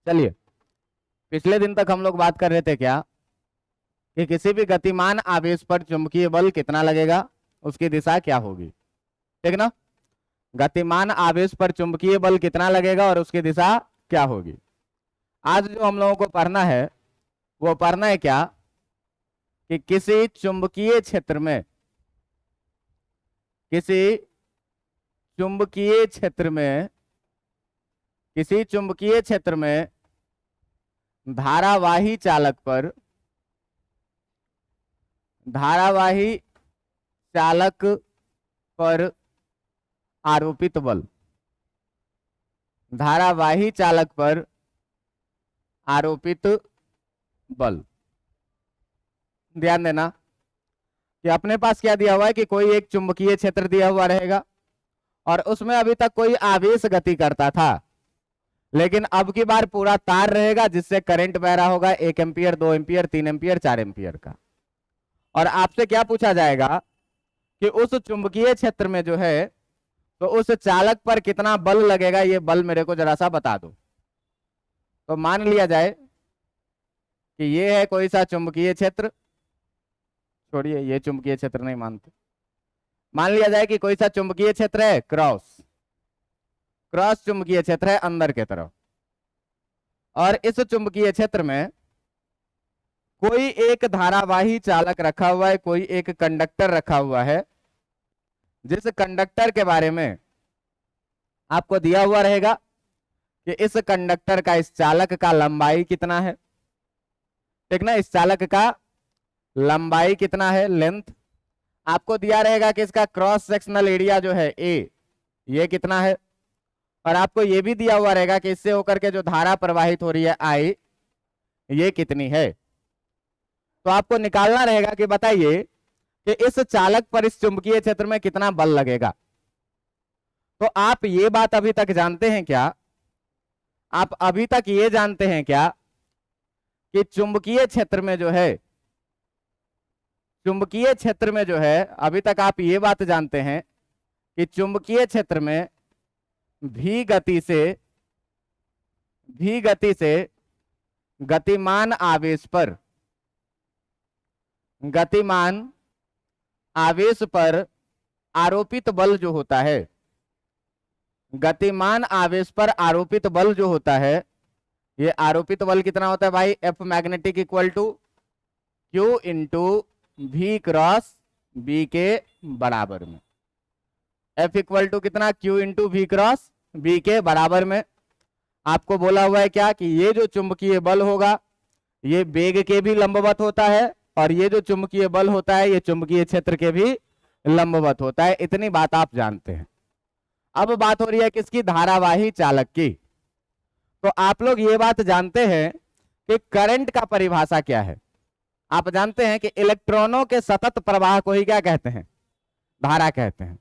चलिए, पिछले दिन तक हम लोग बात कर रहे थे क्या कि किसी भी गतिमान आवेश पर चुंबकीय बल कितना लगेगा, उसकी दिशा क्या होगी। ठीक ना। गतिमान आवेश पर चुंबकीय बल कितना लगेगा और उसकी दिशा क्या होगी। आज जो हम लोगों को पढ़ना है वो पढ़ना है क्या कि किसी चुंबकीय क्षेत्र में किसी चुंबकीय क्षेत्र में किसी चुंबकीय क्षेत्र में धारावाही चालक पर आरोपित बल, धारावाही चालक पर आरोपित बल। ध्यान देना कि अपने पास क्या दिया हुआ है कि कोई एक चुंबकीय क्षेत्र दिया हुआ रहेगा और उसमें अभी तक कोई आवेश गति करता था, लेकिन अब की बार पूरा तार रहेगा जिससे करंट बह रहा होगा 1 एम्पियर, 2 एम्पियर, 3 एम्पियर, 4 एम्पियर का। और आपसे क्या पूछा जाएगा कि उस चुंबकीय क्षेत्र में जो है तो उस चालक पर कितना बल लगेगा, ये बल मेरे को जरा सा बता दो। तो मान लिया जाए कि ये है कोई सा चुंबकीय क्षेत्र, छोड़िए ये चुंबकीय क्षेत्र नहीं मानते, मान लिया जाए कि कोई सा चुंबकीय क्षेत्र है क्रॉस चुंबकीय क्षेत्र है अंदर के तरफ, और इस चुंबकीय क्षेत्र में कोई एक धारावाही चालक रखा हुआ है, कोई एक कंडक्टर रखा हुआ है, जिस कंडक्टर के बारे में आपको दिया हुआ रहेगा कि इस कंडक्टर का, इस चालक का लंबाई कितना है। ठीक ना, इस चालक का लंबाई कितना है, लेंथ आपको दिया रहेगा कि इसका क्रॉस सेक्शनल एरिया जो है ए, ये कितना है, और आपको ये भी दिया हुआ रहेगा कि इससे होकर के जो धारा प्रवाहित हो रही है आई, ये कितनी है। तो आपको निकालना रहेगा कि बताइए कि इस चालक पर इस चुंबकीय क्षेत्र में कितना बल लगेगा। तो आप ये बात अभी तक जानते हैं क्या, आप अभी तक ये जानते हैं क्या कि चुंबकीय क्षेत्र में जो है, चुंबकीय क्षेत्र में जो है, अभी तक आप ये बात जानते हैं कि चुंबकीय क्षेत्र में भी गति से गतिमान आवेश पर आरोपित बल जो होता है, गतिमान आवेश पर आरोपित बल जो होता है, ये आरोपित बल कितना होता है भाई, F magnetic equal to Q into V cross B के बराबर में। एफ इक्वल टू कितना, Q into V cross B के बराबर में। आपको बोला हुआ है क्या कि ये जो चुंबकीय बल होगा ये वेग के भी लंबवत होता है, और ये जो चुंबकीय बल होता है ये चुंबकीय क्षेत्र के भी लंबवत होता है। इतनी बात आप जानते हैं। अब बात हो रही है किसकी, धारावाही चालक की। तो आप लोग ये बात जानते हैं कि करंट का परिभाषा क्या है। आप जानते हैं कि इलेक्ट्रॉनों के सतत प्रवाह को ही क्या कहते हैं, धारा कहते हैं।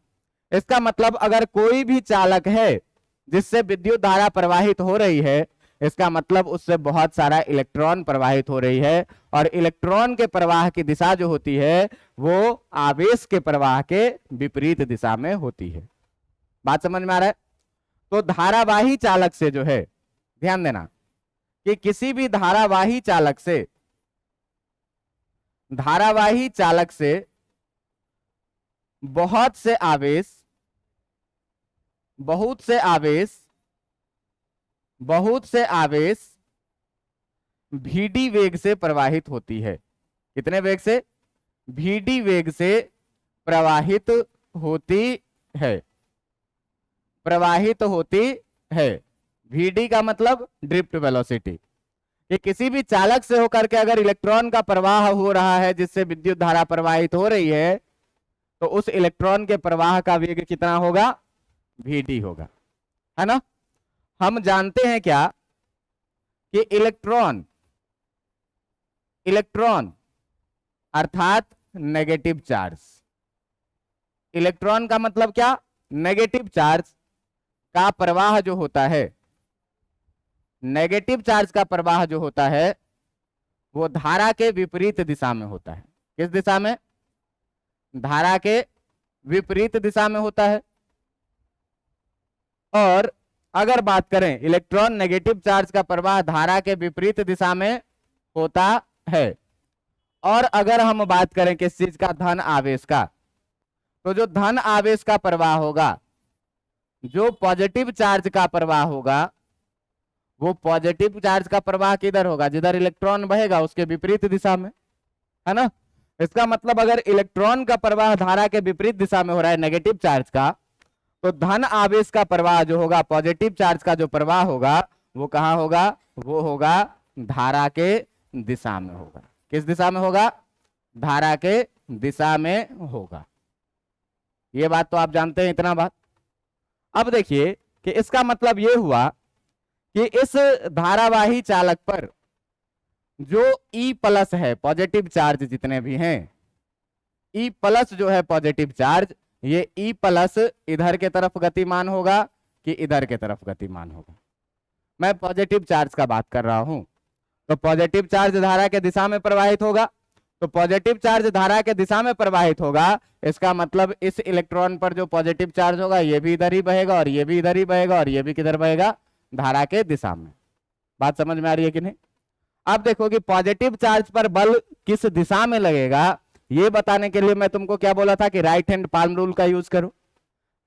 इसका मतलब अगर कोई भी चालक है जिससे विद्युत धारा प्रवाहित हो रही है, इसका मतलब उससे बहुत सारा इलेक्ट्रॉन प्रवाहित हो रही है, और इलेक्ट्रॉन के प्रवाह की दिशा जो होती है वो आवेश के प्रवाह के विपरीत दिशा में होती है। बात समझ में आ रहा है। तो धारावाही चालक से जो है, ध्यान देना कि किसी भी धारावाही चालक से बहुत से आवेश vd वेग से प्रवाहित होती है। कितने वेग से, vd वेग से प्रवाहित होती है। vd का मतलब ड्रिफ्ट वेलोसिटी, कि किसी भी चालक से होकर के अगर इलेक्ट्रॉन का प्रवाह हो रहा है जिससे विद्युत धारा प्रवाहित हो रही है, तो उस इलेक्ट्रॉन के प्रवाह का वेग कितना होगा, vd होगा, है ना। हम जानते हैं क्या कि इलेक्ट्रॉन अर्थात नेगेटिव चार्ज, इलेक्ट्रॉन का मतलब क्या, नेगेटिव चार्ज का प्रवाह जो होता है, नेगेटिव चार्ज का प्रवाह जो होता है वो धारा के विपरीत दिशा में होता है। किस दिशा में, धारा के विपरीत दिशा में होता है। और अगर बात करें इलेक्ट्रॉन नेगेटिव चार्ज का प्रवाह धारा के विपरीत दिशा में होता है। और अगर हम बात करें किस चीज का, धन आवेश का, तो जो धन आवेश का प्रवाह होगा, जो पॉजिटिव चार्ज का प्रवाह होगा, वो पॉजिटिव चार्ज का प्रवाह किधर होगा, जिधर इलेक्ट्रॉन बहेगा उसके विपरीत दिशा में, है ना। इसका मतलब अगर इलेक्ट्रॉन का प्रवाह धारा के विपरीत दिशा में हो रहा है नेगेटिव चार्ज का, तो धन आवेश का प्रवाह जो होगा, पॉजिटिव चार्ज का जो प्रवाह होगा, वो कहां होगा, वो होगा धारा के दिशा में होगा। किस दिशा में होगा, धारा के दिशा में होगा। ये बात तो आप जानते हैं, इतना बात। अब देखिए कि इसका मतलब ये हुआ कि इस धारावाही चालक पर जो E प्लस है, पॉजिटिव चार्ज जितने भी हैं, E प्लस जो है पॉजिटिव चार्ज, ये E प्लस इधर के तरफ गतिमान होगा कि इधर के तरफ गतिमान होगा। मैं पॉजिटिव चार्ज का बात कर रहा हूं, तो पॉजिटिव चार्ज धारा के दिशा में प्रवाहित होगा, तो पॉजिटिव चार्ज धारा के दिशा में प्रवाहित होगा, इसका मतलब इस इलेक्ट्रॉन पर जो पॉजिटिव चार्ज होगा ये भी इधर ही बहेगा और ये भी इधर ही बहेगा और ये भी किधर बहेगा, धारा के दिशा में। बात समझ में आ रही है कि नहीं। अब देखो कि पॉजिटिव चार्ज पर बल किस दिशा में लगेगा, ये बताने के लिए मैं तुमको क्या बोला था कि राइट हैंड पाल्म रूल का यूज करो।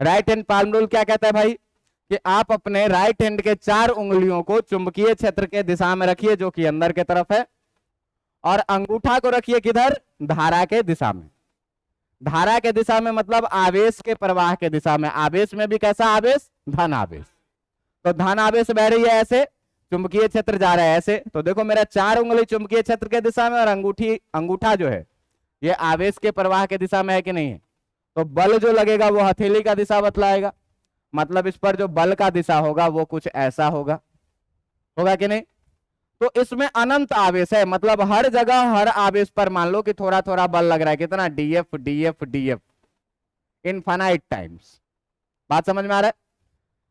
राइट हैंड पाल्म रूल क्या कहता है भाई, कि आप अपने राइट हैंड के 4 उंगलियों को चुंबकीय क्षेत्र के दिशा में रखिए जो कि अंदर के तरफ है, और अंगूठा को रखिए किधर, धारा के दिशा में। धारा के दिशा में मतलब आवेश के प्रवाह के दिशा में। आवेश में भी कैसा आवेश, धन आवेश। तो धन आवेश बह रही है ऐसे, चुंबकीय क्षेत्र जा रहा है ऐसे, तो देखो मेरा 4 उंगली चुंबकीय क्षेत्र के दिशा में और अंगूठा जो है ये आवेश के प्रवाह के दिशा में है कि नहीं है। तो बल जो लगेगा वो हथेली का दिशा बतलाएगा, मतलब इस पर जो बल का दिशा होगा वो कुछ ऐसा होगा, होगा कि नहीं। तो इसमें अनंत आवेश है, मतलब हर जगह हर आवेश पर मान लो कि थोड़ा थोड़ा बल लग रहा है, कितना, DF DF DF, infinite times. बात समझ में आ रहा है।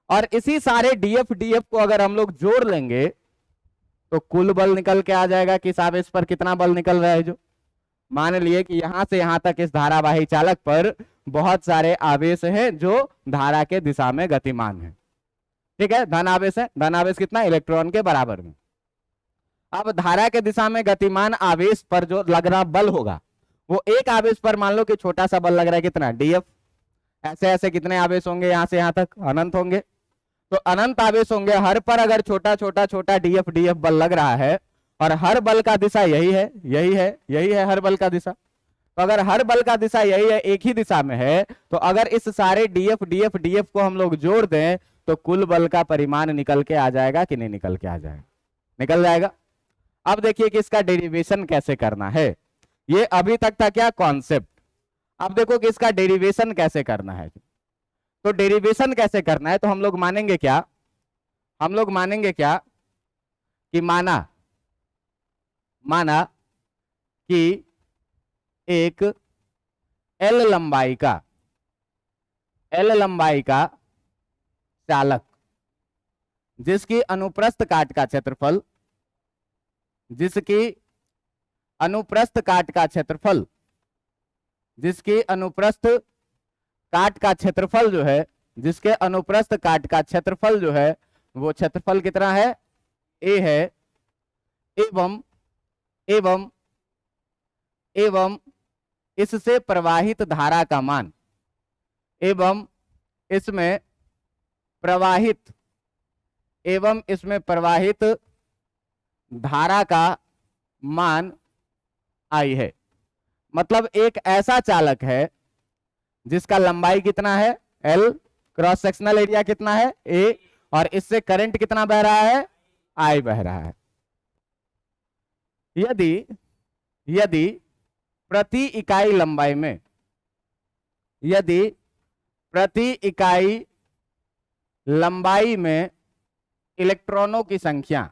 और इसी सारे डीएफ डीएफ को अगर हम लोग जोड़ लेंगे तो कुल बल निकल के आ जाएगा कि इस आवेश पर कितना बल निकल रहा है। जो मान लिए कि यहां से यहां तक इस धारावाही चालक पर बहुत सारे आवेश हैं जो धारा के दिशा में गतिमान है, ठीक है। धन आवेश है, धन आवेश कितना, इलेक्ट्रॉन के बराबर में। अब धारा के दिशा में गतिमान आवेश पर जो लग रहा बल होगा, वो एक आवेश पर मान लो कि छोटा सा बल लग रहा है, कितना, डीएफ। ऐसे ऐसे कितने आवेश होंगे, यहां से यहां तक अनंत होंगे। तो अनंत आवेश होंगे, हर पर अगर छोटा छोटा छोटा डीएफ डीएफ बल लग रहा है, और हर बल का दिशा यही है, यही है, यही है हर बल का दिशा। तो अगर हर बल का दिशा यही है, एक ही दिशा में है, तो अगर इस सारे डीएफ डीएफ डीएफ को हम लोग जोड़ दें तो कुल बल का परिमाण निकल के आ जाएगा कि नहीं निकल के आ जाएगा, निकल जाएगा। अब देखिए कि इसका डेरिवेशन कैसे करना है। ये अभी तक था क्या, कॉन्सेप्ट। अब देखो कि इसका डेरिवेशन कैसे करना है। तो डेरिवेशन कैसे करना है, तो हम लोग मानेंगे क्या, हम लोग मानेंगे क्या कि माना कि एक एल लंबाई का चालक जिसकी अनुप्रस्थ काट का क्षेत्रफल, जिसकी अनुप्रस्थ काट का क्षेत्रफल, जिसकी अनुप्रस्थ काट का क्षेत्रफल जो है, जिसके अनुप्रस्थ काट का क्षेत्रफल जो है वो क्षेत्रफल कितना है, ए है, एवं एवं एवं इससे प्रवाहित धारा का मान, एवं इसमें प्रवाहित धारा का मान आई है। मतलब एक ऐसा चालक है जिसका लंबाई कितना है, एल, क्रॉस सेक्शनल एरिया कितना है, ए, और इससे करंट कितना बह रहा है, आई बह रहा है। यदि प्रति इकाई लंबाई में, यदि प्रति इकाई लंबाई में इलेक्ट्रॉनों की संख्या,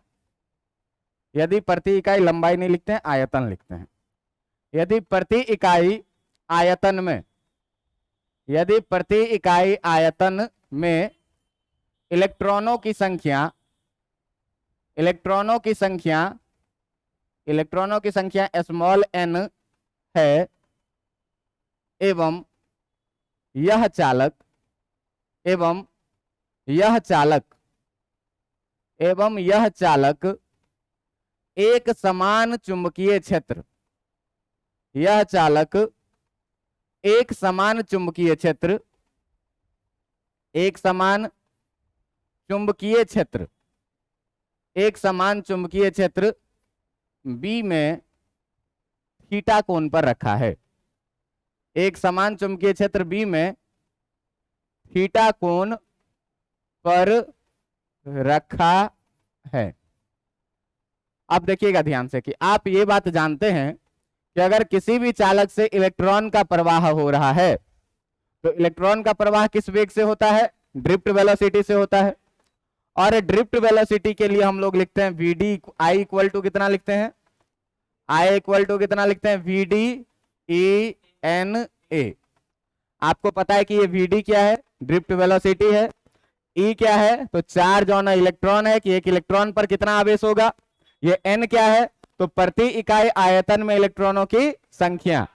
यदि प्रति इकाई लंबाई नहीं लिखते हैं, आयतन लिखते हैं, यदि प्रति इकाई आयतन में, यदि प्रति इकाई आयतन में इलेक्ट्रॉनों की संख्या स्मॉल n है, एवं यह चालक एवं यह चालक एक समान चुंबकीय क्षेत्र, यह चालक एक समान चुंबकीय क्षेत्र, एक समान चुंबकीय क्षेत्र, एक समान चुंबकीय क्षेत्र बी में थीटा कोण पर रखा है। एक समान चुंबकीय क्षेत्र बी में थीटा कोण पर रखा है। अब देखिएगा ध्यान से कि आप ये बात जानते हैं कि अगर किसी भी चालक से इलेक्ट्रॉन का प्रवाह हो रहा है तो इलेक्ट्रॉन का प्रवाह किस वेग से होता है? ड्रिफ्ट वेलोसिटी से होता है। और ड्रिफ्ट वेलोसिटी के लिए हम लोग लिखते हैं वीडी, आई इक्वल टू कितना लिखते हैं? आई इक्वल टू कितना लिखते हैं? VD E N A. आपको पता है कि ये वीडी क्या है? ड्रिफ्ट वेलोसिटी है। ई क्या है? तो चार्ज ऑन इलेक्ट्रॉन है कि एक इलेक्ट्रॉन पर कितना आवेश होगा। ये एन क्या है? तो प्रति इकाई आयतन में इलेक्ट्रॉनों की संख्या।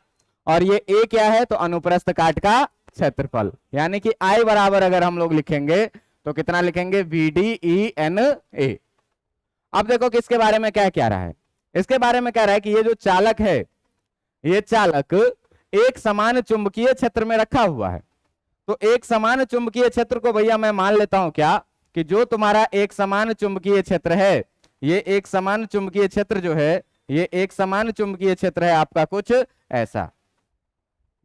और ये ए क्या है? तो अनुप्रस्थ काट का क्षेत्रफल। यानी कि आई बराबर अगर हम लोग लिखेंगे तो कितना लिखेंगे? VD E N A. अब देखो कि इसके बारे में क्या कह रहा है। इसके बारे में कह रहा है कि ये जो चालक है, ये चालक एक समान चुंबकीय क्षेत्र में रखा हुआ है। तो एक समान चुंबकीय क्षेत्र को भैया मैं मान लेता हूं क्या कि जो तुम्हारा एक समान चुंबकीय क्षेत्र है, ये एक समान चुंबकीय क्षेत्र जो है, ये एक समान चुंबकीय क्षेत्र है आपका कुछ ऐसा।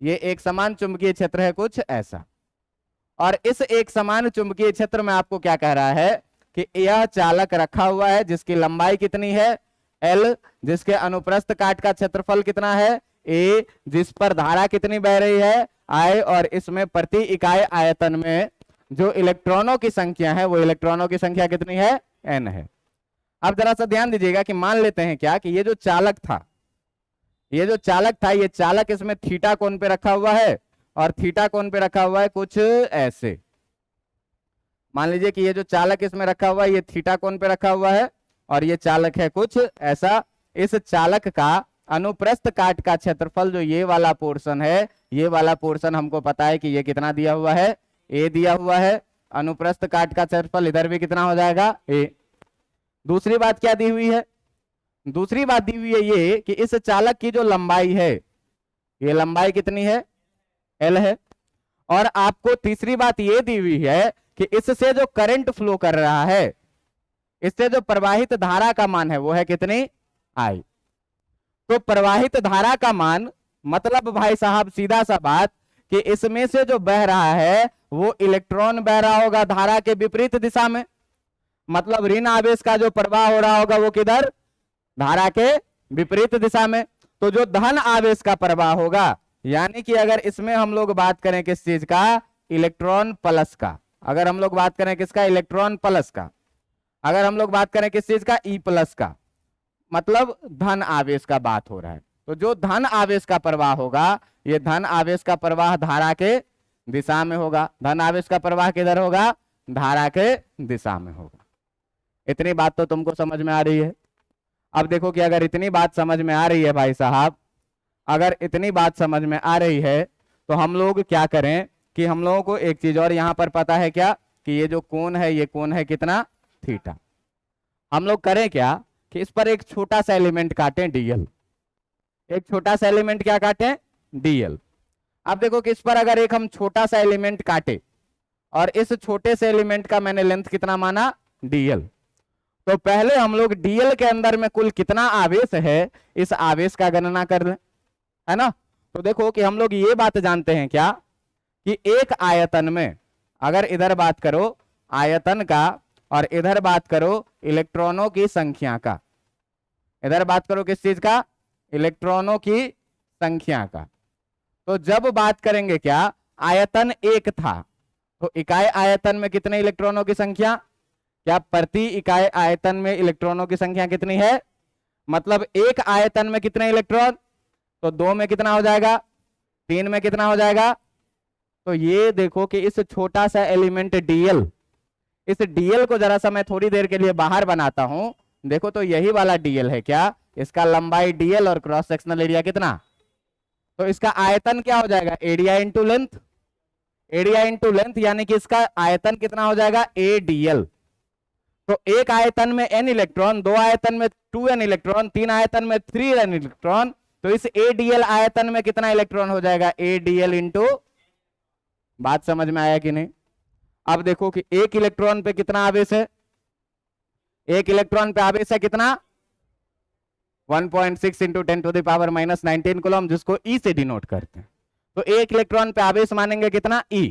ये एक समान चुंबकीय क्षेत्र है कुछ ऐसा। और इस एक समान चुंबकीय क्षेत्र में आपको क्या कह रहा है कि यह चालक रखा हुआ है जिसकी लंबाई कितनी है? L, जिसके अनुप्रस्थ काट का क्षेत्रफल कितना है? A, जिस पर धारा कितनी बह रही है? I, और इसमें प्रति इकाई आयतन में जो इलेक्ट्रॉनों की संख्या है वो इलेक्ट्रॉनों की संख्या कितनी है? N है। अब जरा सा ध्यान दीजिएगा कि मान लेते हैं क्या कि ये जो चालक था, ये जो चालक था, ये चालक इसमें थीटा कोण पे रखा हुआ है। और थीटा कोण पे रखा हुआ है कुछ ऐसे। मान लीजिए कि ये जो चालक इसमें रखा हुआ है ये थीटा कोण पे रखा हुआ है और ये चालक है कुछ ऐसा। इस चालक का अनुप्रस्थ काट का क्षेत्रफल जो ये वाला पोर्शन है, ये वाला पोर्शन हमको पता है कि ये कितना दिया हुआ है? ए दिया हुआ है। अनुप्रस्थ काट का क्षेत्रफल इधर भी कितना हो जाएगा? ए। दूसरी बात क्या दी हुई है? दूसरी बात दी हुई है ये कि इस चालक की जो लंबाई है, ये लंबाई कितनी है? एल है। और आपको तीसरी बात ये दी हुई है कि इससे जो करंट फ्लो कर रहा है, इससे जो प्रवाहित धारा का मान है वो है कितनी? आई। तो प्रवाहित धारा का मान मतलब भाई साहब सीधा सा बात कि इसमें से जो बह रहा है वो इलेक्ट्रॉन बह रहा होगा धारा के विपरीत दिशा में। मतलब ऋण आवेश का जो प्रवाह हो रहा होगा वो किधर? धारा के विपरीत दिशा में। तो जो धन आवेश का प्रवाह होगा, यानी कि अगर इसमें हम लोग बात करें किस चीज का? इलेक्ट्रॉन प्लस का। अगर हम लोग बात करें किसका? इलेक्ट्रॉन प्लस का। अगर हम लोग बात करें किस चीज का? ई प्लस का। मतलब धन आवेश का बात हो रहा है। तो जो धन आवेश का प्रवाह होगा, ये धन आवेश का प्रवाह धारा के दिशा में होगा। धन आवेश का प्रवाह किधर होगा? धारा के दिशा में होगा। इतनी बात तो तुमको समझ में आ रही है। अब देखो कि अगर इतनी बात समझ में आ रही है भाई साहब, अगर इतनी बात समझ में आ रही है तो हम लोग क्या करें कि हम लोगों को एक चीज और यहां पर पता है क्या कि ये जो कोण है, ये कोण है कितना? थीटा। हम लोग करें क्या कि इस पर एक छोटा सा एलिमेंट काटें, डीएल। एक छोटा सा एलिमेंट क्या काटें? डीएल। अब देखो कि इस पर अगर एक हम छोटा सा एलिमेंट काटे और इस छोटे से एलिमेंट का मैंने लेंथ कितना माना? डीएल। तो पहले हम लोग डीएल के अंदर में कुल कितना आवेश है, इस आवेश का गणना कर लें, है ना। तो देखो कि हम लोग ये बात जानते हैं क्या कि एक आयतन में अगर इधर बात करो आयतन का और इधर बात करो इलेक्ट्रॉनों की संख्या का, इधर बात करो किस चीज का? इलेक्ट्रॉनों की संख्या का। तो जब बात करेंगे क्या, आयतन एक था तो इकाई आयतन में कितने इलेक्ट्रॉनों की संख्या? क्या प्रति इकाई आयतन में इलेक्ट्रॉनों की संख्या कितनी है? मतलब एक आयतन में कितने इलेक्ट्रॉन? तो दो में कितना हो जाएगा? तीन में कितना हो जाएगा? तो ये देखो कि इस छोटा सा एलिमेंट डीएल, इस डीएल को जरा सा मैं थोड़ी देर के लिए बाहर बनाता हूं। देखो तो यही वाला डीएल है क्या? इसका लंबाई डीएल और क्रॉस सेक्शनल एरिया कितना? तो इसका आयतन क्या हो जाएगा? Area into length. Area into length यानी कि इसका आयतन कितना हो जाएगा? ए डीएल। तो एक आयतन में n इलेक्ट्रॉन, दो आयतन में 2n इलेक्ट्रॉन, तीन आयतन में 3n इलेक्ट्रॉन, तो इस ADL आयतन में कितना इलेक्ट्रॉन हो जाएगा? ADL इंटू, बात समझ में आया कि नहीं? अब देखो कि एक इलेक्ट्रॉन पे कितना आवेश है, एक इलेक्ट्रॉन पे आवेश है कितना? 1.6 इंटू 10⁻⁻19 कूलम, जिसको E से डिनोट करते हैं। तो एक इलेक्ट्रॉन पे आवेश मानेंगे कितना? E।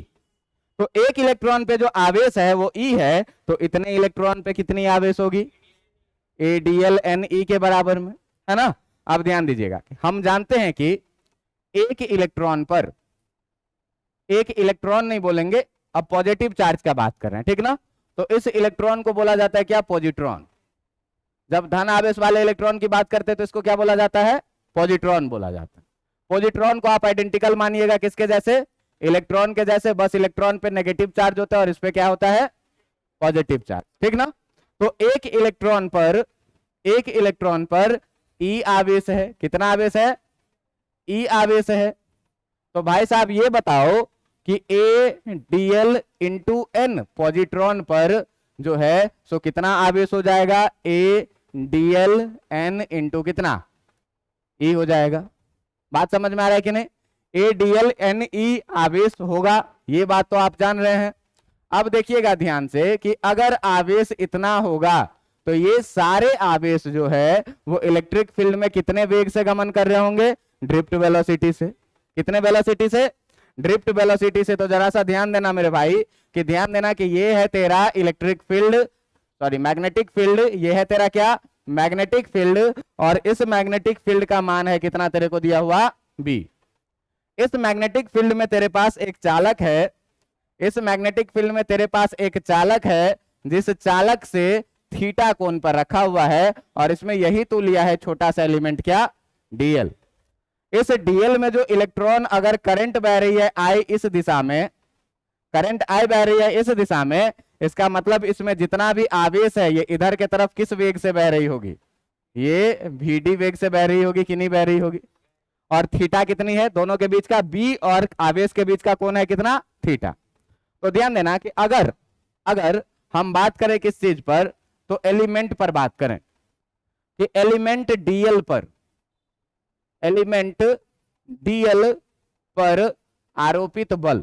तो एक इलेक्ट्रॉन पे जो आवेश है वो E है, तो इतने इलेक्ट्रॉन पे कितनी आवेश होगी? ADL NE के बराबर में, है ना? अब ध्यान दीजिएगा, हम जानते हैं कि एक इलेक्ट्रॉन पर, एक इलेक्ट्रॉन नहीं बोलेंगे, अब पॉजिटिव चार्ज का बात कर रहे हैं, ठीक ना? तो इस इलेक्ट्रॉन को बोला जाता है क्या? पॉजिट्रॉन। जब धन आवेश वाले इलेक्ट्रॉन की बात करते हैं तो इसको क्या बोला जाता है? पॉजिट्रॉन बोला जाता है। पॉजिट्रॉन को आप आइडेंटिकल मानिएगा किसके जैसे? इलेक्ट्रॉन के जैसे, बस इलेक्ट्रॉन पे नेगेटिव चार्ज होता है और इस पे क्या होता है? पॉजिटिव चार्ज, ठीक ना? तो एक इलेक्ट्रॉन पर, एक इलेक्ट्रॉन पर E आवेश है, कितना आवेश है? E आवेश है। तो भाई साहब ये बताओ कि ADL इंटू N पॉजिट्रॉन पर जो है सो कितना आवेश हो जाएगा? ADL N इंटू कितना? E हो जाएगा। बात समझ में आ रहा है कि नहीं? ADL NE आवेश होगा, ये बात तो आप जान रहे हैं। अब देखिएगा ध्यान से कि अगर आवेश इतना होगा तो ये सारे आवेश जो है वो इलेक्ट्रिक फील्ड में कितने वेग से गमन कर रहे होंगे? ड्रिफ्ट वेलोसिटी से। कितने वेलोसिटी से? ड्रिफ्ट वेलोसिटी से। तो जरा सा ध्यान देना मेरे भाई, कि ध्यान देना कि ये है तेरा electric field, sorry magnetic field, ये है तेरा क्या? Magnetic field. और इस मैग्नेटिक फील्ड का मान है कितना तेरे को दिया हुआ? B। इस मैग्नेटिक फील्ड में तेरे पास एक चालक है, इस मैग्नेटिक फील्ड में तेरे पास एक चालक है, जिस चालक से थीटा कोण पर रखा हुआ है, और इसमें यही तो लिया है छोटा सा एलिमेंट क्या? DL। इस DL में जो इलेक्ट्रॉन, अगर करंट बह रही है I इस दिशा में, करंट I बह रही है इस दिशा में, इसका मतलब इसमें जितना भी आवेश है ये इधर के तरफ किस वेग से बह रही होगी? ये VD वेग से बह रही होगी कि नहीं बह रही होगी? और थीटा कितनी है? दोनों के बीच का B और आवेश के बीच का कोण है कितना? थीटा। तो ध्यान देना कि अगर अगर हम बात करें किस चीज पर, तो एलिमेंट पर बात करें कि एलिमेंट DL पर, एलिमेंट DL पर आरोपित बल,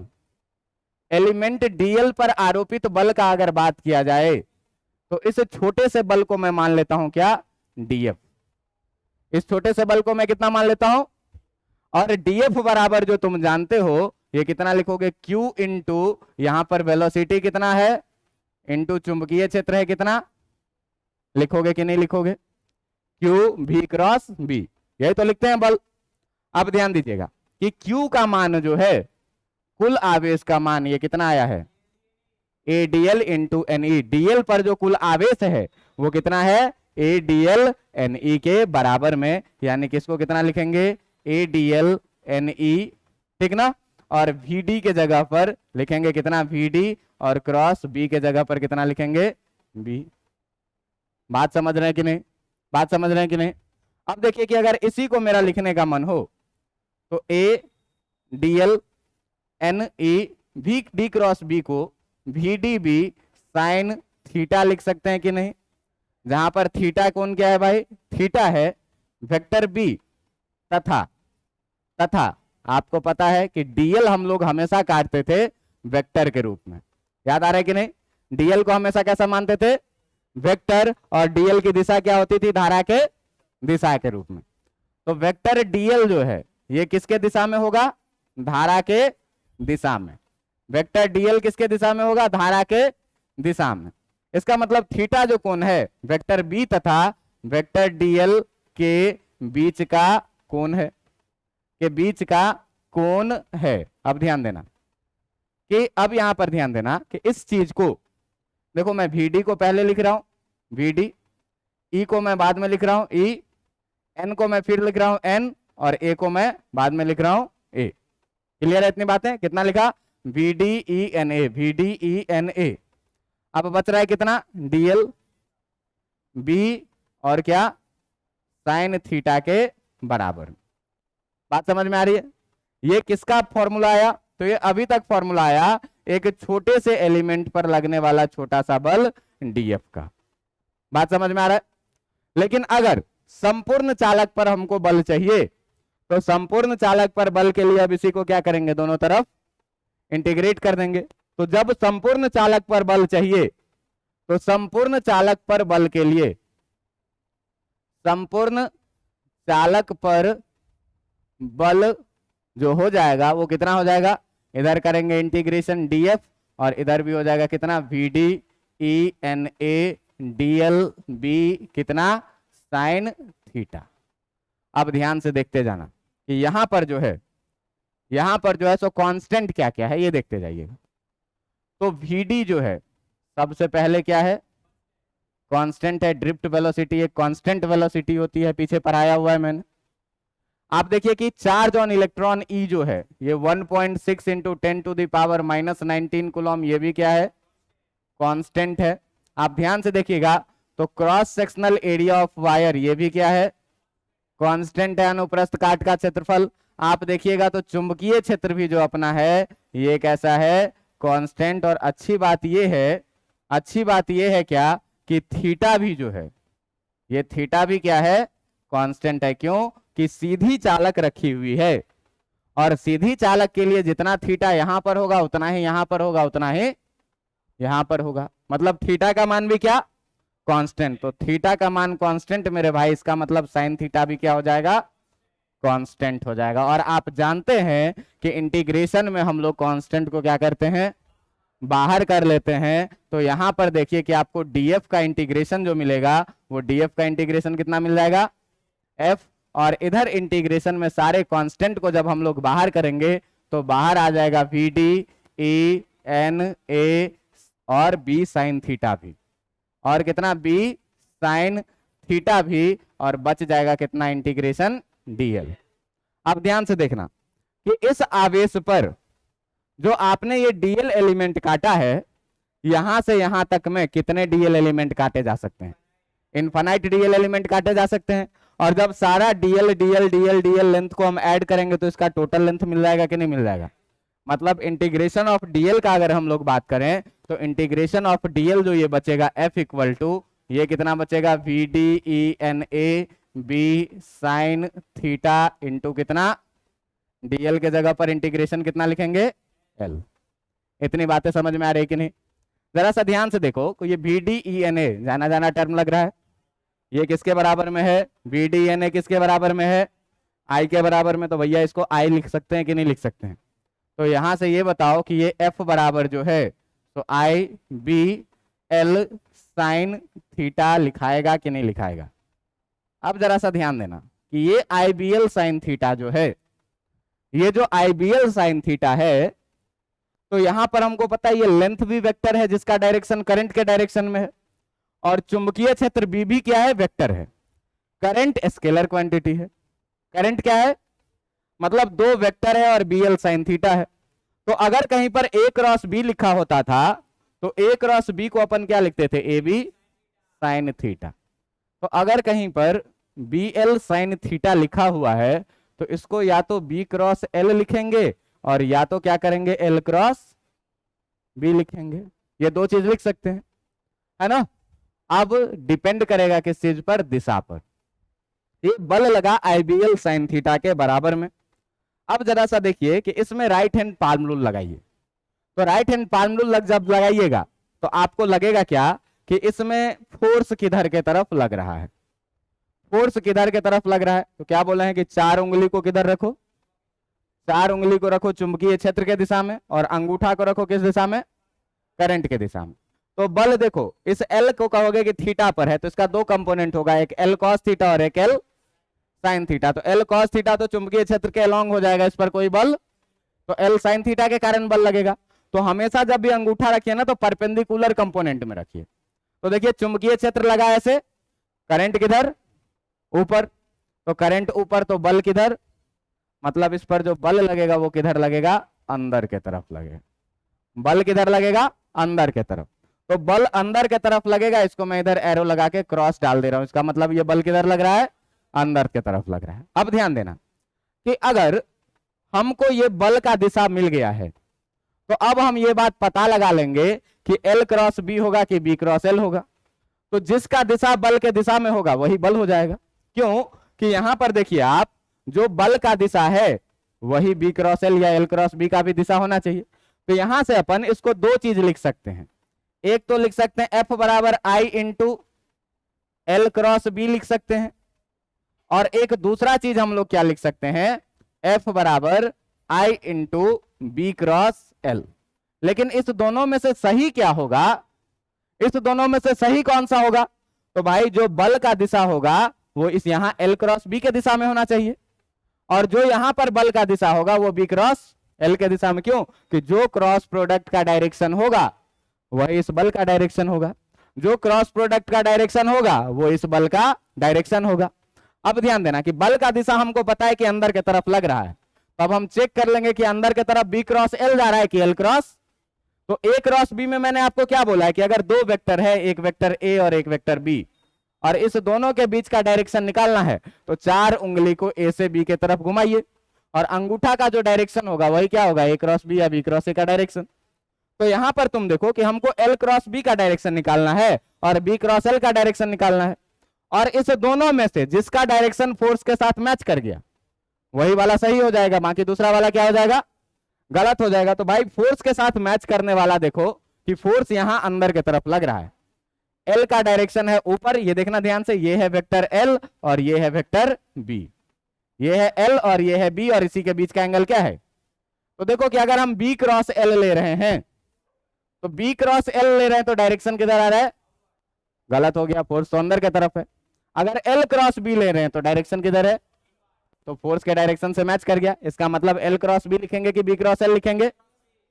एलिमेंट DL पर आरोपित बल का अगर बात किया जाए तो इस छोटे से बल को मैं मान लेता हूं क्या? DF। इस छोटे से बल को मैं कितना मान लेता हूं? और DF बराबर जो तुम जानते हो, ये कितना लिखोगे? Q इंटू, यहां पर वेलोसिटी कितना है? इंटू चुंबकीय क्षेत्र है कितना? लिखोगे कि नहीं लिखोगे? Q V क्रॉस B, यही तो लिखते हैं बल। अब ध्यान दीजिएगा कि Q का मान जो है, कुल आवेश का मान, ये कितना आया है? ADL into NE। DL पर जो कुल आवेश है वो कितना है? ADL NE के बराबर में, यानी कि इसको कितना लिखेंगे? ADL NE, ठीक ना? और VD के जगह पर लिखेंगे कितना? VD। और क्रॉस B के जगह पर कितना लिखेंगे? B। बात समझ रहे हैं कि नहीं? बात समझ रहे हैं कि नहीं? अब देखिए कि अगर इसी को मेरा लिखने का मन हो तो ADL NE VD cross B को VDB साइन थीटा लिख सकते हैं कि नहीं? जहां पर थीटा कौन क्या है भाई? थीटा है वेक्टर B, तथा आपको पता है कि DL हम लोग हमेशा काटते थे वेक्टर के रूप में। याद आ रहा है कि नहीं? DL को हमेशा कैसा मानते थे? वेक्टर। और DL की दिशा क्या होती थी? धारा के दिशा के रूप में। तो वेक्टर DL जो है ये किसके दिशा में होगा? धारा के दिशा में। वेक्टर DL किसके दिशा में होगा? धारा के दिशा में। इसका मतलब थीटा जो कोण है वेक्टर B तथा वेक्टर DL के बीच का कोण है, के बीच का कोण है। अब ध्यान देना कि अब यहां पर ध्यान देना कि इस चीज को देखो, मैं VD को पहले लिख रहा हूं VD, E को मैं बाद में लिख रहा हूं E, N को मैं फिर लिख रहा हूं N, और A को मैं बाद में लिख रहा हूं A। क्लियर है इतनी बातें? कितना लिखा? VDENA, VDENA। अब बच रहा है कितना? DL B और क्या? साइन थीटा के बराबर। बात समझ में आ रही है? ये किसका फॉर्मूला आया? तो ये अभी तक फॉर्मूला आया एक छोटे से एलिमेंट पर लगने वाला छोटा सा बल DF का। बात समझ में आ रहा है? लेकिन अगर संपूर्ण चालक पर हमको बल चाहिए तो संपूर्ण चालक पर बल के लिए अब इसी को क्या करेंगे, दोनों तरफ इंटीग्रेट कर देंगे। तो जब संपूर्ण चालक पर बल चाहिए तो संपूर्ण चालक पर बल के लिए संपूर्ण चालक पर बल जो हो जाएगा वो कितना हो जाएगा, इधर करेंगे इंटीग्रेशन df और इधर भी हो जाएगा कितना vd e n a dl b कितना साइन थीटा। अब ध्यान से देखते जाना कि यहां पर जो है सो कांस्टेंट क्या क्या है ये देखते जाइएगा। तो vd जो है सबसे पहले क्या है, कांस्टेंट है, ड्रिफ्ट वेलोसिटी एक कांस्टेंट वेलोसिटी होती है, पीछे पढ़ाया हुआ है मैंने। आप देखिए कि चार्ज ऑन इलेक्ट्रॉन ई जो है ये 1.6 इंटू 10⁻⁻19 कूलम, ये भी क्या है, कांस्टेंट है। आप ध्यान से देखिएगा तो cross sectional area of wire ये भी क्या है, कांस्टेंट है, अनुप्रस्थ काट का क्षेत्रफल। आप देखिएगा तो चुंबकीय क्षेत्र भी जो अपना है ये कैसा है, कांस्टेंट। और अच्छी बात ये है क्या कि थीटा भी जो है ये थीटा भी क्या है, कांस्टेंट है। क्यों कि सीधी चालक रखी हुई है और सीधी चालक के लिए जितना थीटा यहां पर होगा उतना ही यहां पर होगा, उतना ही यहां पर होगा। मतलब थीटा का मान भी क्या, कांस्टेंट। तो थीटा का मान कांस्टेंट मेरे भाई, इसका मतलब साइन थीटा भी क्या हो जाएगा, कांस्टेंट हो जाएगा। और आप जानते हैं कि इंटीग्रेशन में हम लोग कांस्टेंट को क्या करते हैं, बाहर कर लेते हैं। तो यहां पर देखिए कि आपको df का इंटीग्रेशन जो मिलेगा वो df का इंटीग्रेशन कितना मिल जाएगा, f। और इधर इंटीग्रेशन में सारे कांस्टेंट को जब हम लोग बाहर करेंगे तो बाहर आ जाएगा vd e n a और b साइन थीटा भी, और कितना b साइन थीटा भी, और बच जाएगा कितना, इंटीग्रेशन dl। अब ध्यान से देखना कि इस आवेश पर जो आपने ये dl एलिमेंट काटा है, यहां से यहां तक में कितने dl एलिमेंट काटे जा सकते हैं, इनफाइनाइट dl एलिमेंट काटे जा सकते हैं। और जब सारा dl dl dl dl length को हम ऐड करेंगे तो इसका टोटल लेंथ मिल जाएगा कि नहीं मिल जाएगा। मतलब इंटीग्रेशन ऑफ dl का अगर हम लोग बात करें तो इंटीग्रेशन ऑफ dl जो ये बचेगा f इक्वल टू ये कितना बचेगा, vd e n a b sine theta into कितना, dl के जगह पर इंटीग्रेशन कितना लिखेंगे, l। इतनी बातें समझ में आ रही कि नहीं? जरा सा ध्यान से देखो, ये vd e n a जाना जाना टर्म लग रहा है, ये किसके बराबर में है, vd e n a किसके बराबर में है, I के बराबर में। तो भैया इसको I लिख सकते हैं कि नहीं लिख सकते हैं? तो यहां से ये बताओ कि ये f बराबर जो है तो I b l sine theta लिखाएगा कि नहीं लिखाएगा। अब जरा सा ध्यान देना कि ये IBL साइन थीटा जो है, ये जो IBL साइन थीटा है, तो यहां पर हमको पता है ये लेंथ भी वेक्टर है जिसका डायरेक्शन करंट के डायरेक्शन में है, और चुंबकीय क्षेत्र B भी क्या है, वेक्टर है। करंट स्केलर क्वांटिटी है, करंट क्या है, मतलब दो वेक्टर है और BL साइन थीटा है। तो अगर कहीं पर A क्रॉस B लिखा होता था तो A क्रॉस B को अपन क्या लिखते थे, AB साइन थीटा। तो अगर कहीं पर BL साइन थीटा लिखा हुआ है तो इसको या तो B क्रॉस L लिखेंगे और या तो क्या करेंगे, L क्रॉस B लिखेंगे। ये दो चीज लिख सकते हैं, है ना। अब डिपेंड करेगा किस चीज पर, दिशा पर। ये बल लगा IBL साइन थीटा के बराबर में। अब जरा सा देखिए कि इसमें राइट हैंड पाल्म रूल लगाइए। तो राइट हैंड पाल्म रूल जब लगाइएगा तो आपको लगेगा क्या कि इसमें फोर्स किधर के तरफ लग रहा है, फोर्स किधर के तरफ लग रहा है। तो क्या बोले हैं कि चार उंगली को किधर रखो, चार उंगली को रखो चुंबकीय क्षेत्र के दिशा में, और अंगूठा को रखो किस दिशा में, करंट के दिशा में। तो बल देखो इस L को कहोगे कि थीटा पर है तो इसका दो कंपोनेंट होगा, एक L cos थीटा और एक L sin थीटा। तो L cos थीटा तो चुंबकीय क्षेत्र के अलोंग हो जाएगा, इस पर कोई बल, तो L sin थीटा के कारण बल लगेगा। तो हमेशा जब भी अंगूठा रखिए ना तो परपेंडिकुलर कंपोनेंट में रखिए। तो देखिए चुंबकीय क्षेत्र लगा ऐसे, करंट किधर, ऊपर, तो करंट ऊपर तो बल किधर, मतलब इस पर जो बल लगेगा वो किधर लगेगा, अंदर के तरफ लगेगा। बल किधर लगेगा, अंदर के तरफ। तो बल अंदर के तरफ लगेगा, इसको मैं इधर एरो लगा के क्रॉस डाल दे रहा हूं, इसका मतलब ये बल किधर लग रहा है, अंदर के तरफ लग रहा है। अब ध्यान देना कि अगर हमको ये बल का दिशा मिल गया है तो अब हम ये बात पता लगा लेंगे कि L क्रॉस B होगा कि B क्रॉस L होगा। तो जिसका दिशा बल के दिशा में होगा वही बल हो जाएगा। क्यों कि यहां पर देखिए आप, जो बल का दिशा है वही बी क्रॉस एल या एल क्रॉस बी का भी दिशा होना चाहिए। तो यहां से अपन इसको दो चीज लिख सकते हैं, एक तो लिख सकते हैं एफ बराबर आई इंटू एल क्रॉस बी लिख सकते हैं, और एक दूसरा चीज हम लोग क्या लिख सकते हैं, एफ बराबर आई इंटू बी क्रॉस एल। लेकिन इस दोनों में से सही क्या होगा, इस दोनों में से सही कौन सा होगा, तो भाई जो बल का दिशा होगा वो इस यहां एल क्रॉस बी के दिशा में होना चाहिए, और जो यहां पर बल का दिशा होगा वो बी क्रॉस एल के दिशा में। क्यों कि जो क्रॉस प्रोडक्ट का डायरेक्शन होगा वही इस बल का डायरेक्शन होगा, जो क्रॉस प्रोडक्ट का डायरेक्शन होगा वो इस बल का डायरेक्शन होगा। अब ध्यान देना कि बल का दिशा हमको पता है कि अंदर की तरफ लग रहा है, तो अब हम चेक कर लेंगे कि अंदर की तरफ बी क्रॉस एल जा रहा है कि एल क्रॉस। तो ए क्रॉस बी में मैंने आपको क्या बोला है कि अगर दो वेक्टर है, एक वेक्टर ए और एक वेक्टर बी, और इस दोनों के बीच का डायरेक्शन निकालना है, तो 4 उंगली को ए से बी के तरफ घुमाइए, और अंगूठा का जो डायरेक्शन होगा वही क्या होगा, ए क्रॉस बी या बी क्रॉस ए का डायरेक्शन। तो यहां पर तुम देखो कि हमको एल क्रॉस बी का डायरेक्शन निकालना है और बी क्रॉस एल का डायरेक्शन निकालना है, और इस दोनों में से जिसका डायरेक्शन फोर्स के साथ मैच कर गया वही वाला सही हो जाएगा, बाकी दूसरा वाला क्या हो जाएगा, गलत हो जाएगा। तो भाई फोर्स के साथ मैच करने वाला देखो कि फोर्स यहां अंदर की तरफ लग रहा है, एल का डायरेक्शन है ऊपर, ये देखना ध्यान से, ये है वेक्टर एल और ये है वेक्टर बी, ये है एल और ये है बी, और इसी के बीच का एंगल क्या है। तो देखो कि अगर हम बी क्रॉस एल ले रहे हैं, तो बी क्रॉस एल ले रहे हैं तो डायरेक्शन किधर आ रहा है, गलत हो गया, फोर्स तो अंदर की तरफ है। अगर एल क्रॉस बी ले रहे हैं तो डायरेक्शन किधर है, तो फोर्स के डायरेक्शन से मैच कर गया। इसका मतलब एल क्रॉस बी लिखेंगे कि बी क्रॉस एल लिखेंगे,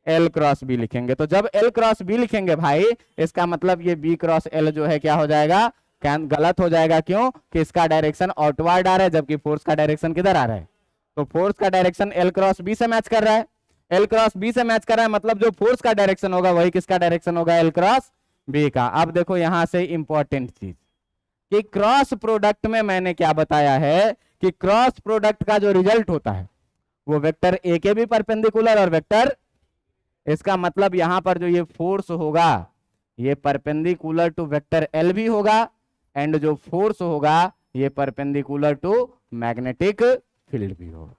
एल क्रॉस बी लिखेंगे। तो जब एल क्रॉस बी लिखेंगे भाई, इसका मतलब ये बी क्रॉस एल जो है क्या हो जाएगा, गलत हो जाएगा। क्यों कि इसका डायरेक्शन आउटवर्ड आ रहा है, जबकि फोर्स का डायरेक्शन किधर आ रहा है, तो फोर्स का डायरेक्शन एल क्रॉस बी से मैच कर रहा है, एल क्रॉस बी से मैच कर रहा है, मतलब जो फोर्स का डायरेक्शन होगा वही किसका डायरेक्शन होगा, एल क्रॉस बी का। अब देखो यहां से इंपॉर्टेंट चीज कि क्रॉस प्रोडक्ट में मैंने क्या बताया है कि क्रॉस प्रोडक्ट का जो रिजल्ट होता है वो वेक्टर ए के भी परपेंडिकुलर और वेक्टर, इसका मतलब यहां पर जो ये फोर्स होगा ये परपेंडिकुलर टू वेक्टर एल भी होगा, एंड जो फोर्स होगा ये परपेंडिकुलर टू मैग्नेटिक फील्ड भी होगा।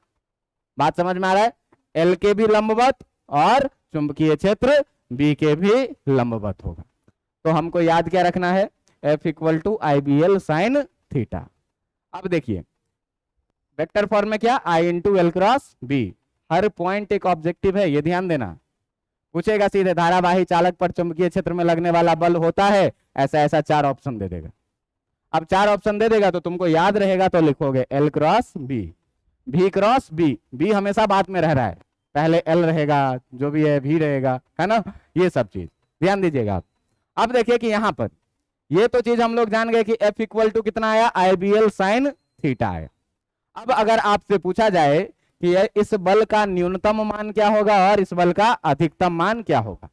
बात समझ में आ रहा है, एल के भी लंबवत और चुंबकीय क्षेत्र बी के भी लंबवत होगा। तो हमको याद क्या रखना है, F equal to I B L sine theta. अब देखिए वेक्टर फॉर्म में क्या, I into L cross B, हर पॉइंट एक ऑब्जेक्टिव है, ये ध्यान देना। पूछेगा सीधे धारावाही चालक पर चुंबकीय क्षेत्र में लगने वाला बल होता है, ऐसा ऐसा 4 ऑप्शन दे देगा। अब 4 ऑप्शन दे देगा तो तुमको याद रहेगा, तो लिखोगे एल क्रॉस बी, भी क्रॉस बी, बी हमेशा बाद में रह रहा है, पहले एल रहेगा, जो भी है भी रहेगा, है ना, ये सब चीज ध्यान दीजिएगा आप। अब देखिए कि यहां पर ये तो चीज हम लोग जान गए कि एफ इक्वल टू कितना आया, आई बी एल साइन थीटा आया। अब अगर आपसे पूछा जाए कि इस बल का न्यूनतम मान क्या होगा और इस बल का अधिकतम मान क्या होगा,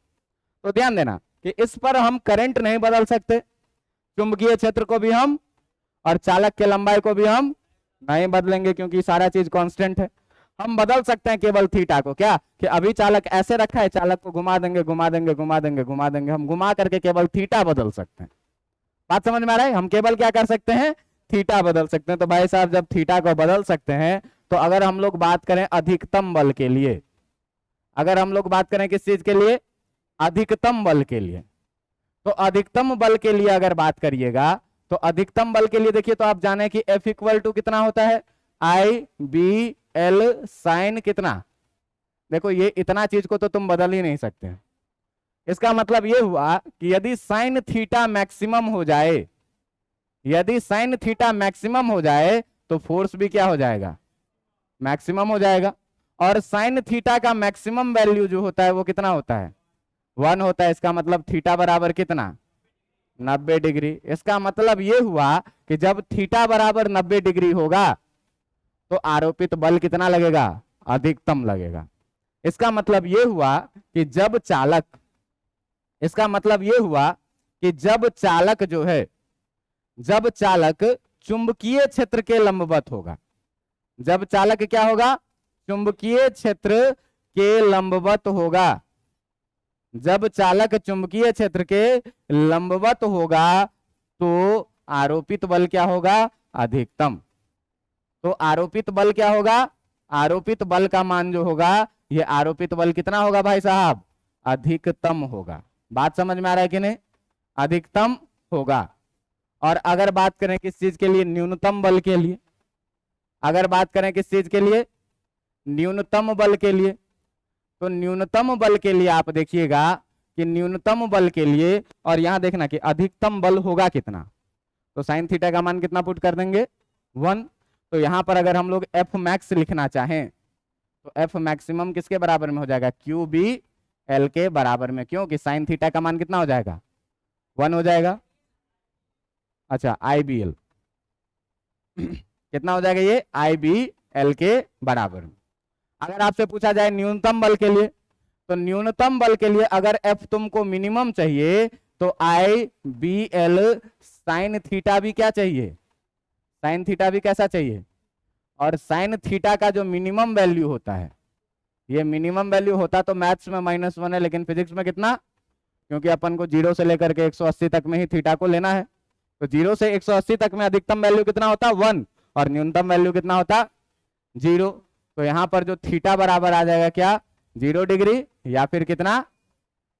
तो ध्यान देना कि इस पर हम करंट नहीं बदल सकते, चुंबकीय क्षेत्र को भी हम और चालक के लंबाई को भी हम नहीं बदलेंगे, क्योंकि सारा चीज कांस्टेंट है। हम बदल सकते हैं केवल थीटा को, क्या कि अभी चालक ऐसे रखा है, चालक को घुमा देंगे घुमा देंगे घुमा देंगे घुमा देंगे, हम घुमा करके केवल थीटा बदल सकते हैं। बात समझ में आ रहा है, हम केवल क्या कर सकते हैं, थीटा बदल सकते हैं। तो भाई साहब जब थीटा को बदल सकते हैं, तो अगर हम लोग बात करें अधिकतम बल के लिए, अगर हम लोग बात करें किस चीज के लिए, अधिकतम बल के लिए, तो अधिकतम बल के लिए अगर बात करिएगा, तो अधिकतम बल के लिए देखिए, तो आप जाने कि एफ इक्वल टू कितना होता है, आई बी एल साइन कितना। देखो ये इतना चीज को तो तुम बदल ही नहीं सकते। इसका मतलब ये हुआ कि यदि साइन थीटा मैक्सिमम हो जाए, यदि साइन थीटा मैक्सिमम हो जाए तो फोर्स भी क्या हो जाएगा, मैक्सिमम हो जाएगा। और साइन थीटा का मैक्सिमम वैल्यू जो होता है वो कितना होता है, 1 होता है। इसका मतलब थीटा बराबर कितना, 90 डिग्री। इसका मतलब ये हुआ कि जब थीटा बराबर 90 डिग्री होगा तो आरोपित बल कितना लगेगा, अधिकतम लगेगा। इसका मतलब ये हुआ कि जब चालक, इसका मतलब ये हुआ कि जब चालक जो है, जब चालक चुंबकीय क्षेत्र के लंबवत होगा, जब चालक क्या होगा, चुंबकीय क्षेत्र के लंबवत होगा, जब चालक चुंबकीय क्षेत्र के लंबवत होगा तो आरोपित बल क्या होगा, अधिकतम। तो आरोपित बल क्या होगा, आरोपित बल का मान जो होगा, ये आरोपित बल कितना होगा भाई साहब, अधिकतम होगा। बात समझ में आ रहा है कि नहीं, अधिकतम होगा। और अगर बात करें किस चीज के लिए, न्यूनतम बल के लिए, अगर बात करें किस चीज के लिए, न्यूनतम बल के लिए, तो न्यूनतम बल के लिए आप देखिएगा कि न्यूनतम बल के लिए, और यहां देखना कि अधिकतम बल होगा कितना, तो साइन थीटा का मान कितना पुट कर देंगे, 1। तो यहां पर अगर हम लोग एफ मैक्स लिखना चाहें तो एफ मैक्सिमम किसके बराबर में हो जाएगा, क्यू बी एल के बराबर में, क्योंकि साइन थीटा का मान कितना हो जाएगा, 1 हो जाएगा। अच्छा आई बी एल कितना हो जाएगा, ये आई बी एल के बराबर में। अगर आपसे पूछा जाए न्यूनतम बल के लिए, तो न्यूनतम बल के लिए अगर एफ तुमको मिनिमम चाहिए तो आई बी एल साइन थीटा भी क्या चाहिए, साइन थीटा भी कैसा चाहिए। और साइन थीटा का जो मिनिमम वैल्यू होता है, ये मिनिमम वैल्यू होता तो मैथ्स में -1 है, लेकिन फिजिक्स में कितना, क्योंकि अपन को 0 से लेकर के 180 तक में ही थीटा को लेना है, तो 0 से 180 तक में अधिकतम वैल्यू कितना होता, 1, और न्यूनतम वैल्यू कितना होता, 0। तो यहां पर जो थीटा बराबर आ जाएगा क्या, 0 डिग्री या फिर कितना,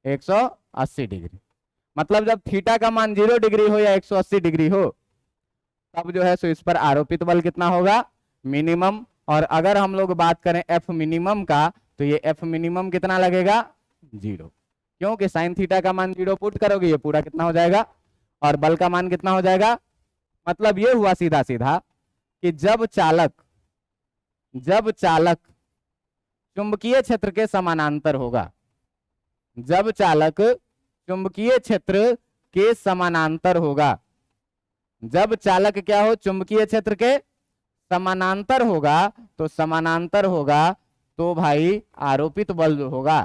180 डिग्री। मतलब जब थीटा का मान 0 डिग्री हो या 180 डिग्री हो, तब जो है सो इस पर आरोपित बल कितना होगा, मिनिमम। और अगर हम लोग बात करें एफ मिनिमम का, तो ये एफ मिनिमम कितना लगेगा, 0, क्योंकि साइन थीटा का मान 0 पुट करोगे, ये पूरा कितना हो जाएगा, और बल का मान कितना हो जाएगा। मतलब ये हुआ सीधा सीधा कि जब चालक चुंबकीय क्षेत्र के समानांतर होगा, जब चालक चुंबकीय क्षेत्र के समानांतर होगा, जब चालक क्या हो, चुंबकीय क्षेत्र के समानांतर होगा, तो समानांतर होगा तो भाई आरोपित बल जो होगा,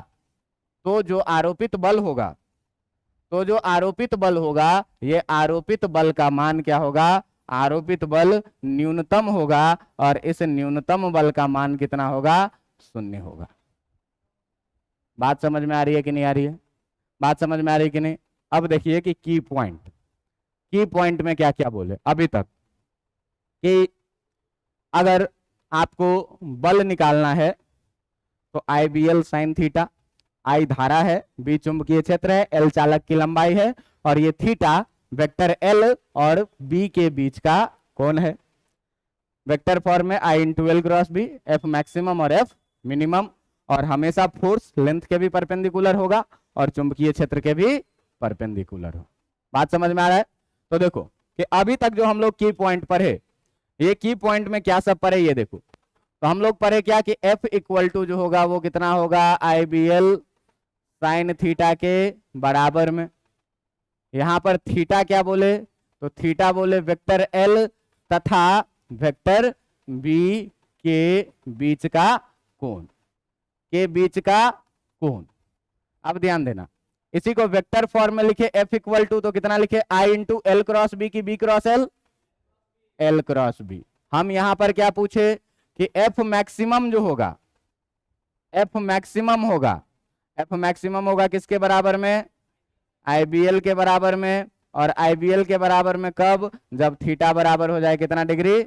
तो जो आरोपित बल होगा, तो जो आरोपित बल होगा, ये आरोपित बल का मान क्या होगा, आरोपित बल न्यूनतम होगा, और इस न्यूनतम बल का मान कितना होगा, 0 होगा। बात समझ में आ रही है कि नहीं आ रही है, बात समझ में आ रही है कि नहीं। अब देखिए कि की पॉइंट में क्या क्या बोले अभी तक, कि अगर आपको बल निकालना है तो आई बी एल साइन थीटा, आई धारा है, बी चुंबकीय क्षेत्र है, एल चालक की लंबाई है, और ये थीटा वेक्टर एल और बी के बीच का कोण है। वेक्टर फॉर्म में I into L cross B, F maximum और एफ मिनिमम, और हमेशा फोर्स लेंथ के भी परपेंडिकुलर होगा और चुंबकीय क्षेत्र के भी परपेंडिकुलर हो। बात समझ में आ रहा है। तो देखो कि अभी तक जो हम लोग की पॉइंट पढ़े, ये की पॉइंट में क्या सब पढ़े, ये देखो। तो हम लोग पढ़े क्या कि एफ इक्वल टू जो होगा वो कितना होगा, आई बी एल साइन थीटा के बराबर में। यहां पर थीटा क्या बोले, तो थीटा बोले वेक्टर एल तथा वेक्टर बी के बीच का कोण, के बीच का कोण। अब ध्यान देना, इसी को वेक्टर फॉर्म में लिखे एफ इक्वल टू, तो कितना लिखे, I into L cross B की B cross L, L cross B. हम यहां पर क्या पूछे कि एफ मैक्सिमम जो होगा, एफ मैक्सिमम होगा, एफ मैक्सिमम होगा किसके बराबर में, आईबीएल के बराबर में। और आईबीएल के बराबर में कब, जब थीटा बराबर हो जाए कितना डिग्री,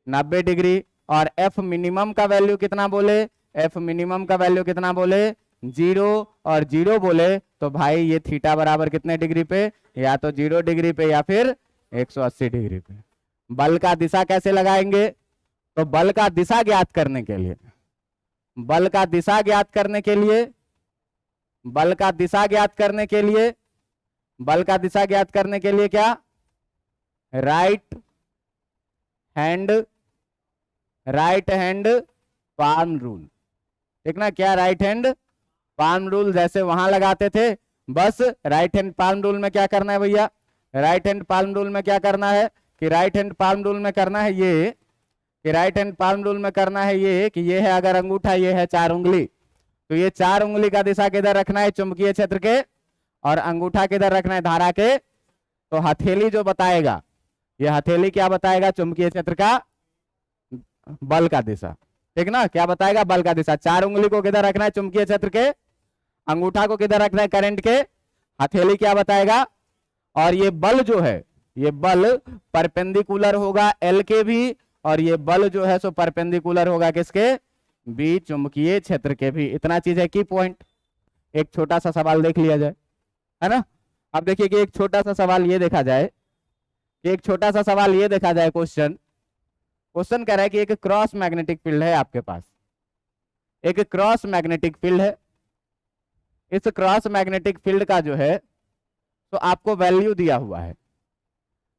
90 डिग्री। और एफ मिनिमम का वैल्यू कितना बोले, एफ मिनिमम का वैल्यू कितना बोले, 0, और 0 बोले तो भाई ये थीटा बराबर कितने डिग्री पे, या तो 0 डिग्री पे या फिर 180 डिग्री पे। बल का दिशा कैसे लगाएंगे, तो बल का दिशा ज्ञात करने के लिए, बल का दिशा ज्ञात करने के लिए, बल का दिशा ज्ञात करने के लिए, बल का दिशा ज्ञात करने के लिए क्या, राइट हैंड पाम रूल, ठीक ना। क्या राइट हैंड पाम रूल जैसे वहां लगाते थे, बस राइट हैंड पाम रूल में क्या करना है भैया, राइट हैंड पाम रूल में क्या करना है कि राइट हैंड पाम रूल में करना है ये, कि राइट हैंड पाम रूल में करना है ये कि ये है अगर अंगूठा, ये है 4 उंगली, तो ये 4 उंगली का दिशा किधर रखना है, चुंबकीय क्षेत्र के, और अंगूठा किधर रखना है, धारा के। तो हथेली जो बताएगा, ये हथेली क्या बताएगा, चुंबकीय क्षेत्र का बल का दिशा, ठीक ना। क्या बताएगा, बल का दिशा। 4 उंगली को किधर रखना है, चुंबकीय क्षेत्र के, अंगूठा को किधर रखना है, करंट के, हथेली क्या बताएगा। और ये बल जो है, ये बल परपेंडिकुलर होगा एल के भी, और ये बल जो है सो परपेंडिकुलर होगा किसके, बी चुंबकीय क्षेत्र के भी। इतना चीज है की पॉइंट। एक छोटा सा सवाल देख लिया जाए, है ना। अब देखिए कि एक छोटा सा सवाल ये देखा जाए, एक छोटा सा सवाल ये देखा जाए, क्वेश्चन कह रहा है कि एक क्रॉस मैग्नेटिक फील्ड है आपके पास, एक क्रॉस मैग्नेटिक फील्ड है। इस क्रॉस मैग्नेटिक फील्ड का जो है तो आपको वैल्यू दिया हुआ है,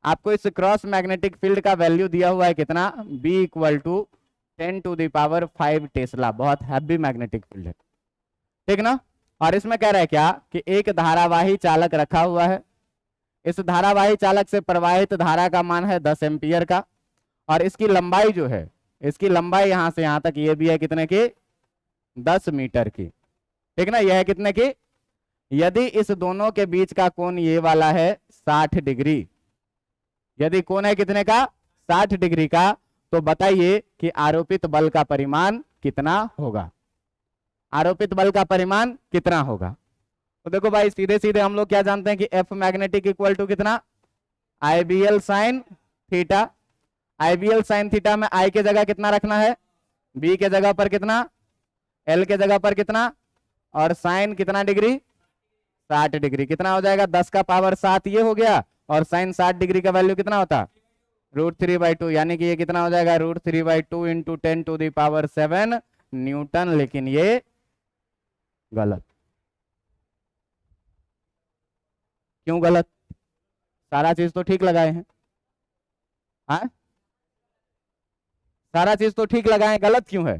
आपको इस क्रॉस मैग्नेटिक फील्ड का वैल्यू दिया हुआ है कितना, B इक्वल टू 10⁵ टेस्ला। बहुत हैवी मैग्नेटिक फील्ड है, ठीक ना। और इसमें कह रहा है क्या कि एक धारावाही चालक रखा हुआ है, इस धारावाही चालक से प्रवाहित धारा का मान है 10 एम्पियर का, और इसकी लंबाई जो है, इसकी लंबाई यहां से यहां तक ये भी है कितने की, 10 मीटर की, ठीक ना। यह है कितने की, यदि इस दोनों के बीच का कोण ये वाला है 60 डिग्री, यदि कोण है कितने का, 60 डिग्री का, तो बताइए कि आरोपित बल का परिमाण कितना होगा, आरोपित बल का परिमाण कितना होगा। तो देखो भाई सीधे सीधे हम लोग क्या जानते हैं कि एफ मैग्नेटिक इक्वल टू कितना, IBL sine theta. IBL sine theta में आई के जगह कितना रखना है, बी के जगह पर कितना, एल के जगह पर कितना, और साइन कितना डिग्री, 60 डिग्री। कितना हो जाएगा, 10 का पावर 7 ये हो गया, और साइन 60 डिग्री का वैल्यू कितना होता, √3/2, यानी कि ये कितना हो जाएगा, √3/2 इंटू 10⁷ न्यूटन। लेकिन ये गलत, क्यों गलत, सारा चीज तो ठीक लगाए हैं, हाँ सारा चीज तो ठीक लगाए, गलत क्यों है।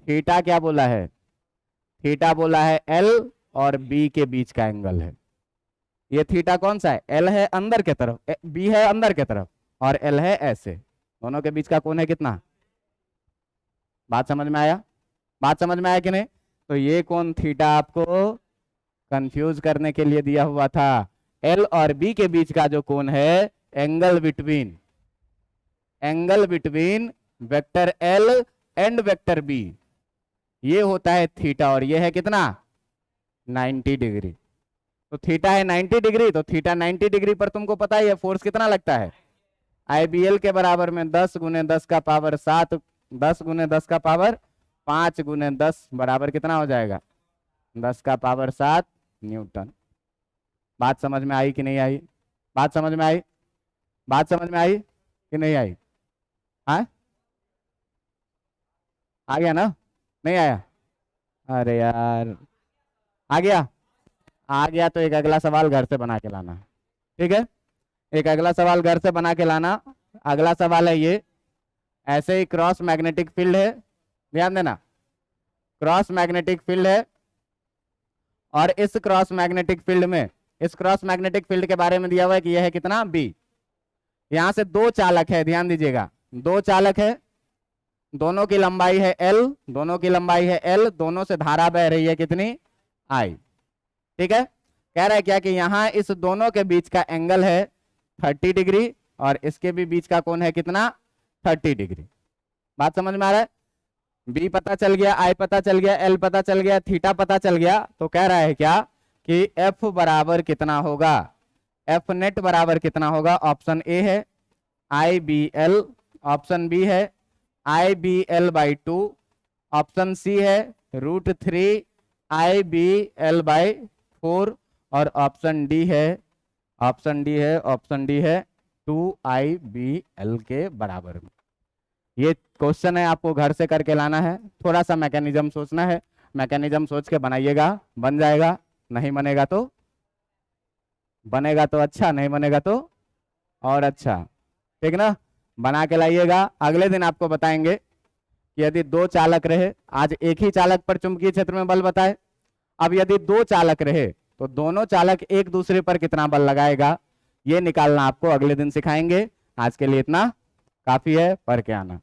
थीटा क्या बोला है, थीटा बोला है एल और बी के बीच का एंगल है। ये थीटा कौन सा है, एल है अंदर के तरफ, बी है अंदर के तरफ, और एल है ऐसे, दोनों के बीच का कोण है कितना। बात समझ में आया, बात समझ में आया कि नहीं। तो ये कोण थीटा आपको कंफ्यूज करने के लिए दिया हुआ था। एल और बी के बीच का जो कोण है, angle between vector L and vector B, ये होता है थीटा, और ये है कितना, 90 डिग्री। तो थीटा है 90 डिग्री, तो थीटा 90 डिग्री पर तुमको पता ही है फोर्स कितना लगता है, IBL के बराबर में 10 × 10 का पावर 7, 10 × 10 का पावर 5 × 10 बराबर कितना हो जाएगा, 10 का पावर 7 न्यूटन। बात समझ में आई कि नहीं आई, बात समझ में आई, बात समझ में आई कि नहीं आई, हाँ आ गया ना, नहीं आया, अरे यार आ गया, आ गया तो एक अगला सवाल घर से बना के लाना, ठीक है। एक अगला सवाल घर से बना के लाना। अगला सवाल है ये, ऐसे ही क्रॉस मैग्नेटिक फील्ड है, ध्यान देना, क्रॉस मैग्नेटिक फील्ड है, और इस क्रॉस मैग्नेटिक फील्ड में, इस क्रॉस मैग्नेटिक फील्ड के बारे में दिया हुआ है कि यह है कितना, B। यहां से दो चालक है, ध्यान दीजिएगा, दो चालक है, दोनों की लंबाई है L, दोनों की लंबाई है L, दोनों से धारा बह रही है कितनी, I, ठीक है। कह रहा है क्या कि यहां इस दोनों के बीच का एंगल है 30 डिग्री, और इसके भी बीच का कोण है कितना, 30 डिग्री। बात समझ में आ रहा है, B पता चल गया, I पता चल गया, L पता चल गया, थीटा पता चल गया। तो कह रहा है क्या कि F बराबर कितना होगा, F नेट बराबर कितना होगा। ऑप्शन ए है IBL, ऑप्शन बी है IBL/2, ऑप्शन सी है √3 IBL/4, और ऑप्शन डी है 2 IBL के बराबर में। ये क्वेश्चन है, आपको घर से करके लाना है, थोड़ा सा मैकेनिज्म सोचना है, मैकेनिज्म सोच के बनाइएगा, बन जाएगा, नहीं बनेगा तो, बनेगा तो अच्छा, नहीं बनेगा तो और अच्छा, ठीक ना। बना के लाइएगा, अगले दिन आपको बताएंगे कि यदि दो चालक रहे, आज एक ही चालक पर चुंबकीय क्षेत्र में बल बताए, अब यदि दो चालक रहे तो दोनों चालक एक दूसरे पर कितना बल लगाएगा, ये निकालना आपको अगले दिन सिखाएंगे। आज के लिए इतना काफी है, पढ़ के आना।